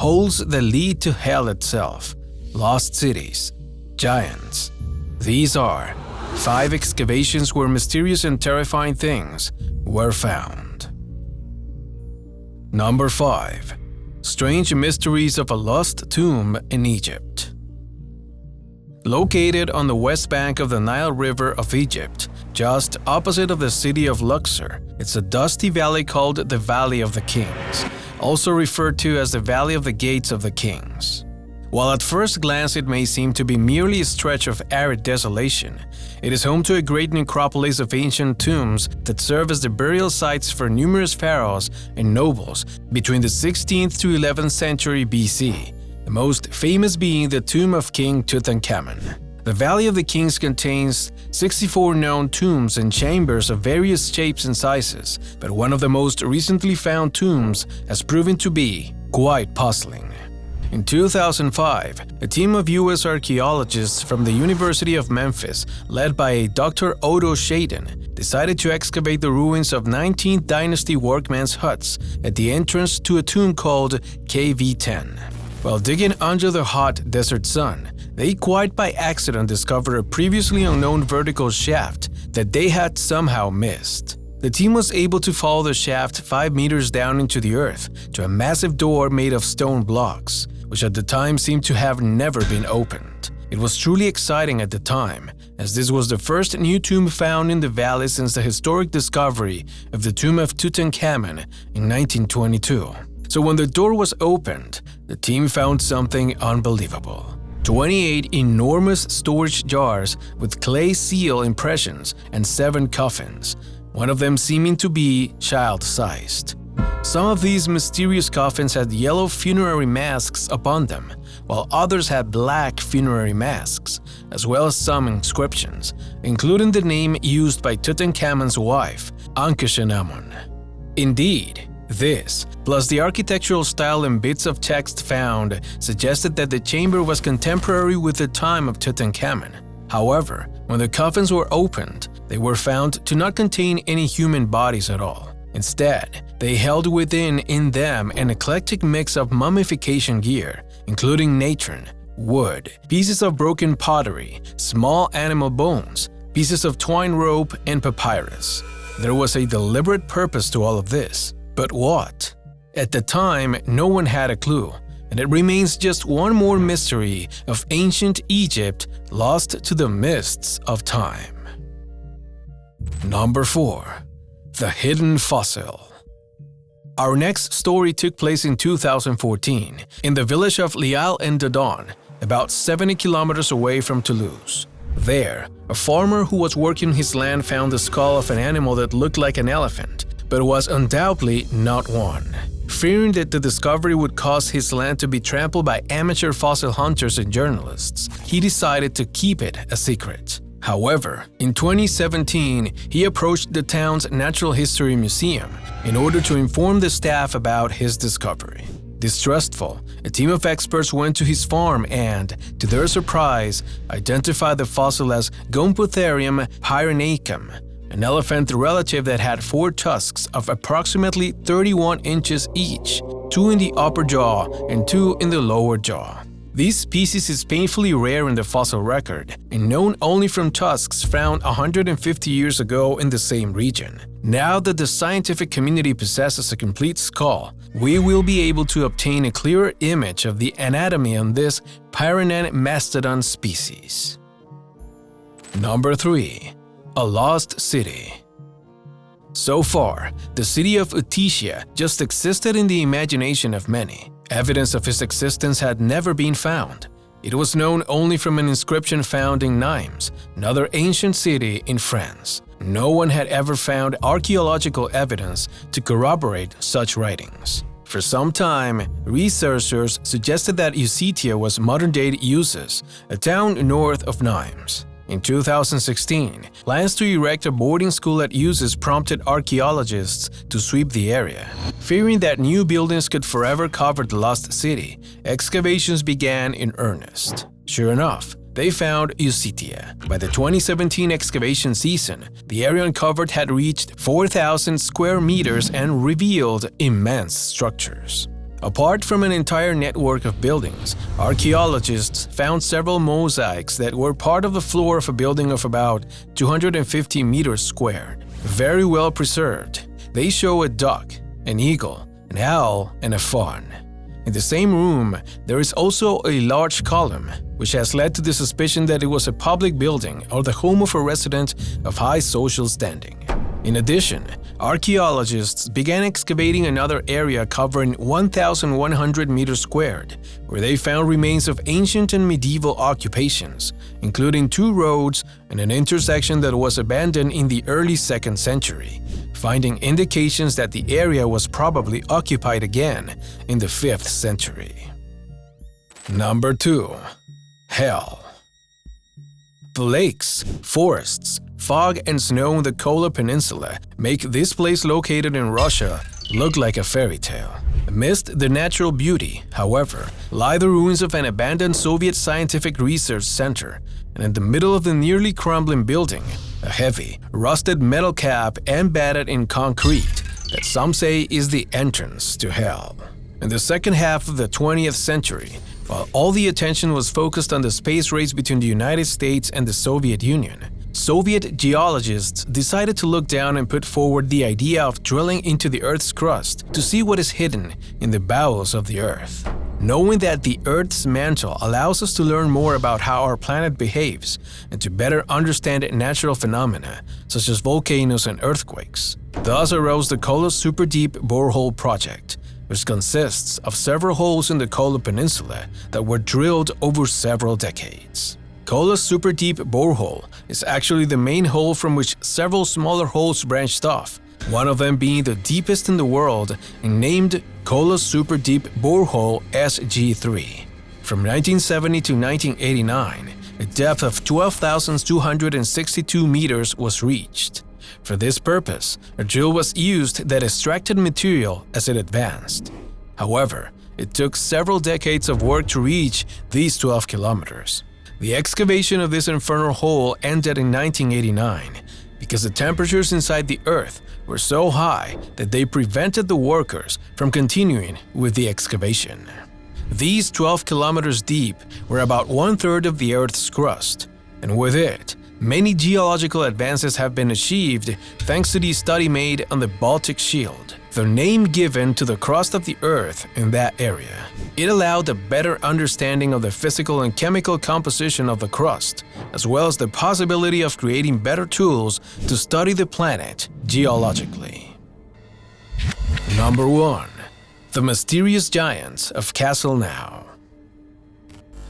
holes that lead to hell itself, lost cities, giants. These are 5 excavations where mysterious and terrifying things were found. Number 5. Strange mysteries of a lost tomb in Egypt. Located on the west bank of the Nile River of Egypt, just opposite of the city of Luxor, it's a dusty valley called the Valley of the Kings, also referred to as the Valley of the Gates of the Kings. While at first glance it may seem to be merely a stretch of arid desolation, it is home to a great necropolis of ancient tombs that serve as the burial sites for numerous pharaohs and nobles between the 16th to 11th century BC, the most famous being the tomb of King Tutankhamun. The Valley of the Kings contains 64 known tombs and chambers of various shapes and sizes, but one of the most recently found tombs has proven to be quite puzzling. In 2005, a team of U.S. archaeologists from the University of Memphis, led by Dr. Odo Shaden, decided to excavate the ruins of 19th dynasty workmen's huts at the entrance to a tomb called KV-10. While digging under the hot desert sun, they quite by accident discovered a previously unknown vertical shaft that they had somehow missed. The team was able to follow the shaft 5 meters down into the earth to a massive door made of stone blocks, which at the time seemed to have never been opened. It was truly exciting at the time, as this was the first new tomb found in the valley since the historic discovery of the tomb of Tutankhamun in 1922. So when the door was opened, the team found something unbelievable. 28 enormous storage jars with clay seal impressions and 7 coffins, one of them seeming to be child-sized. Some of these mysterious coffins had yellow funerary masks upon them, while others had black funerary masks, as well as some inscriptions, including the name used by Tutankhamun's wife, Ankhesenamun. Indeed, this, plus the architectural style and bits of text found, suggested that the chamber was contemporary with the time of Tutankhamun. However, when the coffins were opened, they were found to not contain any human bodies at all. Instead, they held within them an eclectic mix of mummification gear, including natron, wood, pieces of broken pottery, small animal bones, pieces of twine rope, and papyrus. There was a deliberate purpose to all of this. But what? At the time, no one had a clue, and it remains just one more mystery of ancient Egypt lost to the mists of time. Number 4. The Hidden Fossil. Our next story took place in 2014 in the village of Lial en Dodon, about 70 kilometers away from Toulouse. There, a farmer who was working his land found the skull of an animal that looked like an elephant, but was undoubtedly not one. Fearing that the discovery would cause his land to be trampled by amateur fossil hunters and journalists, he decided to keep it a secret. However, in 2017, he approached the town's Natural History Museum in order to inform the staff about his discovery. Distrustful, a team of experts went to his farm and, to their surprise, identified the fossil as Gomputherium pyrenaichum, an elephant relative that had 4 tusks of approximately 31 inches each, 2 in the upper jaw and 2 in the lower jaw. This species is painfully rare in the fossil record and known only from tusks found 150 years ago in the same region. Now that the scientific community possesses a complete skull, we will be able to obtain a clearer image of the anatomy on this Pyrenean mastodon species. Number 3. A lost city. So far, the city of Utisha just existed in the imagination of many. Evidence of its existence had never been found. It was known only from an inscription found in Nimes, another ancient city in France. No one had ever found archaeological evidence to corroborate such writings. For some time, researchers suggested that Usitia was modern-day Uzes, a town north of Nimes. In 2016, plans to erect a boarding school at Uzes prompted archaeologists to sweep the area. Fearing that new buildings could forever cover the lost city, excavations began in earnest. Sure enough, they found Usitia. By the 2017 excavation season, the area uncovered had reached 4,000 square meters and revealed immense structures. Apart from an entire network of buildings, archaeologists found several mosaics that were part of the floor of a building of about 250 meters squared. Very well preserved, they show a duck, an eagle, an owl, and a fawn. In the same room, there is also a large column, which has led to the suspicion that it was a public building or the home of a resident of high social standing. In addition, archaeologists began excavating another area covering 1,100 meters squared, where they found remains of ancient and medieval occupations, including 2 roads and an intersection that was abandoned in the early 2nd century, finding indications that the area was probably occupied again in the 5th century. Number 2. Hell. The lakes, forests, fog, and snow in the Kola Peninsula make this place located in Russia look like a fairy tale. Amidst the natural beauty, however, lie the ruins of an abandoned Soviet scientific research center, and in the middle of the nearly crumbling building, a heavy, rusted metal cap embedded in concrete that some say is the entrance to hell. In the second half of the 20th century, while all the attention was focused on the space race between the United States and the Soviet Union, Soviet geologists decided to look down and put forward the idea of drilling into the Earth's crust to see what is hidden in the bowels of the Earth. Knowing that the Earth's mantle allows us to learn more about how our planet behaves and to better understand natural phenomena such as volcanoes and earthquakes. Thus arose the Kola Super Deep Borehole Project, which consists of several holes in the Kola Peninsula that were drilled over several decades. Kola's Super Deep Borehole is actually the main hole from which several smaller holes branched off, one of them being the deepest in the world and named Kola Super Deep Borehole SG3. From 1970 to 1989, a depth of 12,262 meters was reached. For this purpose, a drill was used that extracted material as it advanced. However, it took several decades of work to reach these 12 kilometers. The excavation of this infernal hole ended in 1989 because the temperatures inside the earth were so high that they prevented the workers from continuing with the excavation. These 12 kilometers deep were about 1/3 of the Earth's crust, and with it, many geological advances have been achieved thanks to the study made on the Baltic Shield, the name given to the crust of the Earth in that area. It allowed a better understanding of the physical and chemical composition of the crust, as well as the possibility of creating better tools to study the planet geologically. Number 1. The Mysterious Giants of Castle Now.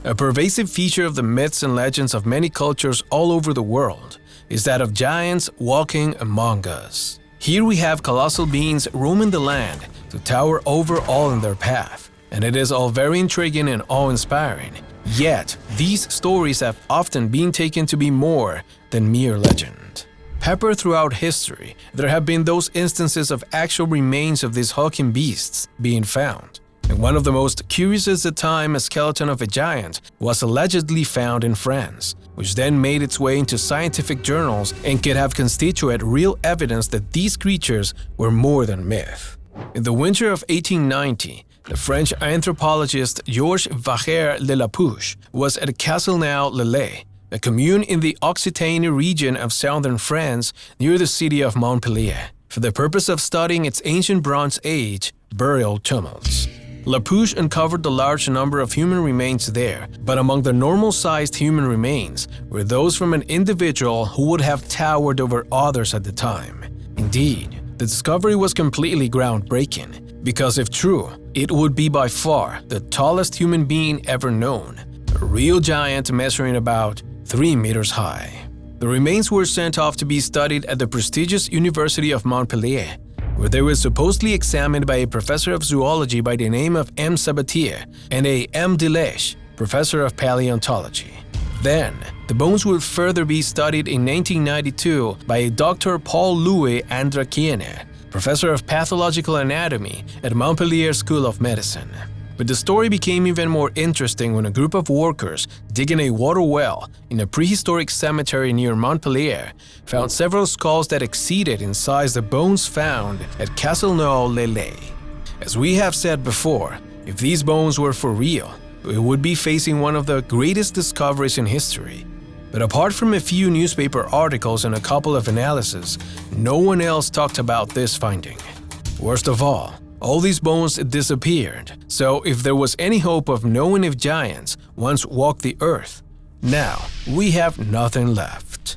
A pervasive feature of the myths and legends of many cultures all over the world is that of giants walking among us. Here we have colossal beings roaming the land to tower over all in their path, and it is all very intriguing and awe-inspiring. Yet, these stories have often been taken to be more than mere legend. Peppered throughout history, there have been those instances of actual remains of these hulking beasts being found. And one of the most curious at the time, a skeleton of a giant, was allegedly found in France, which then made its way into scientific journals and could have constituted real evidence that these creatures were more than myth. In the winter of 1890, the French anthropologist Georges Vacher-le-Lapouche was at Castelnau-le-Lay, a commune in the Occitanie region of southern France near the city of Montpellier, for the purpose of studying its ancient Bronze Age burial tumults. Lapouche uncovered a large number of human remains there, but among the normal-sized human remains were those from an individual who would have towered over others at the time. Indeed, the discovery was completely groundbreaking, because if true, it would be by far the tallest human being ever known, a real giant measuring about 3 meters high. The remains were sent off to be studied at the prestigious University of Montpellier, where they were supposedly examined by a professor of zoology by the name of M. Sabatier and a M. Delage, professor of paleontology. Then, the bones would further be studied in 1992 by a Dr. Paul-Louis Andrakiene, professor of pathological anatomy at Montpellier School of Medicine. But the story became even more interesting when a group of workers digging a water well in a prehistoric cemetery near Montpellier found several skulls that exceeded in size the bones found at Castelnau-le-Lay. As we have said before, if these bones were for real, we would be facing one of the greatest discoveries in history. But apart from a few newspaper articles and a couple of analyses, no one else talked about this finding. Worst of all these bones disappeared, so if there was any hope of knowing if giants once walked the earth, now we have nothing left.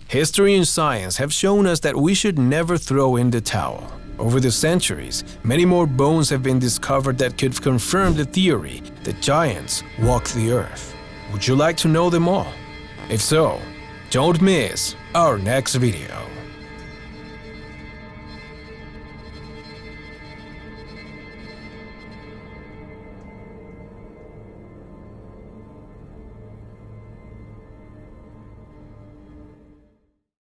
History and science have shown us that we should never throw in the towel. Over the centuries, many more bones have been discovered that could confirm the theory that giants walked the earth. Would you like to know them all? If so, don't miss our next video.